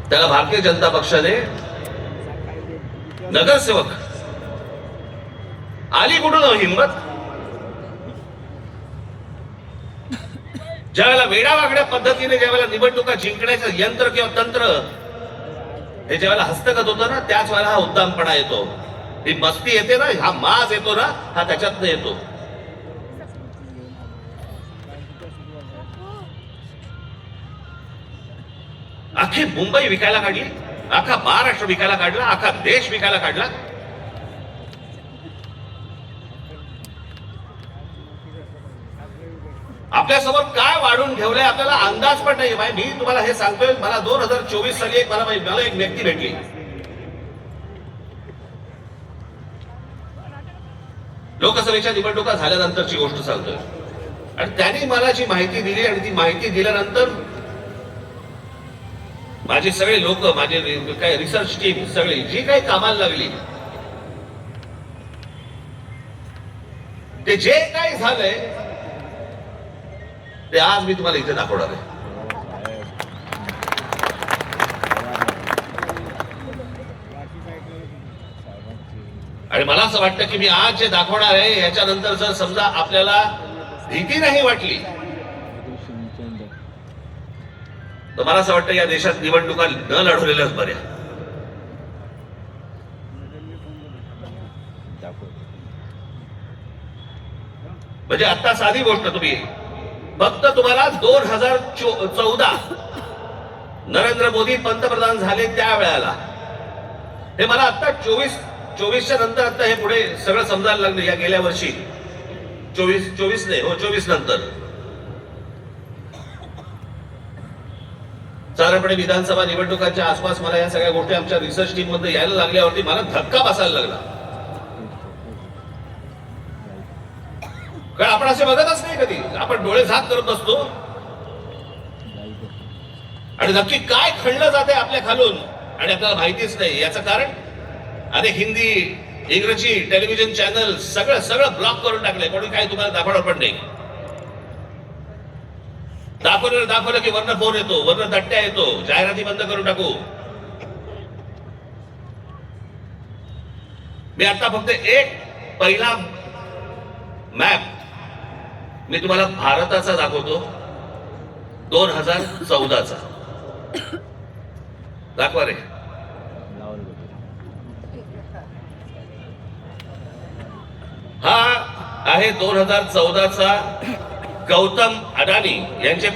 त्याला भारतीय जनता पक्षाने नगरसेवक आली कुठून हिंमत? ज्यावेळेला वेडावागड्या पद्धतीने ज्यावेळेला निवडणुका जिंकण्याचं यंत्र किंवा तंत्र हे ज्यावेळेला हस्तगत होतं ना, त्याच वेळेला हा उद्दामपणा येतो, ही मस्ती येते ना, हा माज येतो ना, हा त्याच्यातनं येतो. अख्खी मुंबई विकायला काढली, अख्खा महाराष्ट्र विकायला काढला, अख्खा देश विकायला काढला. आपल्यासमोर काय वाढून ठेवलंय आपल्याला अंदाज पण नाही. मी तुम्हाला हे सांगतोय, मला 2024 साली मला एक व्यक्ती भेटली. लोकसभेच्या निवडणुका झाल्यानंतरची गोष्ट सांगतोय, आणि त्यांनी मला जी माहिती दिली, आणि ती माहिती दिल्यानंतर माझे सगळे लोक, माझे काय रिसर्च टीम सगळी जी काही कामाला लागली, ते जे काही झालंय ते आज मी तुम्हाला इथे दाखवणार आहे. आणि मला असं वाटतं की मी आज जे दाखवणार आहे याच्यानंतर जर समजा आपल्याला भीती नाही वाटली, तर मला असं वाटतं या देशात निवडणुका न लढवलेल्याच बऱ्या. म्हणजे आता साधी गोष्ट, तुम्ही फक्त तुम्हाला 2014 नरेंद्र मोदी पंतप्रधान झाले त्या वेळेला, हे मला आता 24च्या नंतर आता हे पुढे सगळं समजायला लागलं. या गेल्या वर्षी 24 नाही, 24 नंतर साधारणपणे विधानसभा निवडणुकांच्या आसपास मला या सगळ्या गोष्टी आमच्या रिसर्च टीम मध्ये यायला लागल्यावरती मला धक्का बसायला लागला. कारण आपण असे बघतच नाही कधी, आपण डोळे झाक करत बसतो, आणि नक्की काय खणलं जाते आपल्या खालून आणि आपल्याला माहितीच नाही. याचं कारण अनेक हिंदी, इंग्रजी टेलिव्हिजन चॅनल सगळं ब्लॉक करून टाकले. कोणी काही तुम्हाला दाखवणार पण नाही. दाखवलं की वरनं फोन येतो, वरनं तट्ट्या येतो, जाहिराती बंद करून टाकू. मी आता फक्त एक पहिला मॅप मी तुम्हाला भारताचा दाखवतो, 2014चा. दाखवा रे. हा आहे 2014चा गौतम अडानी यांचे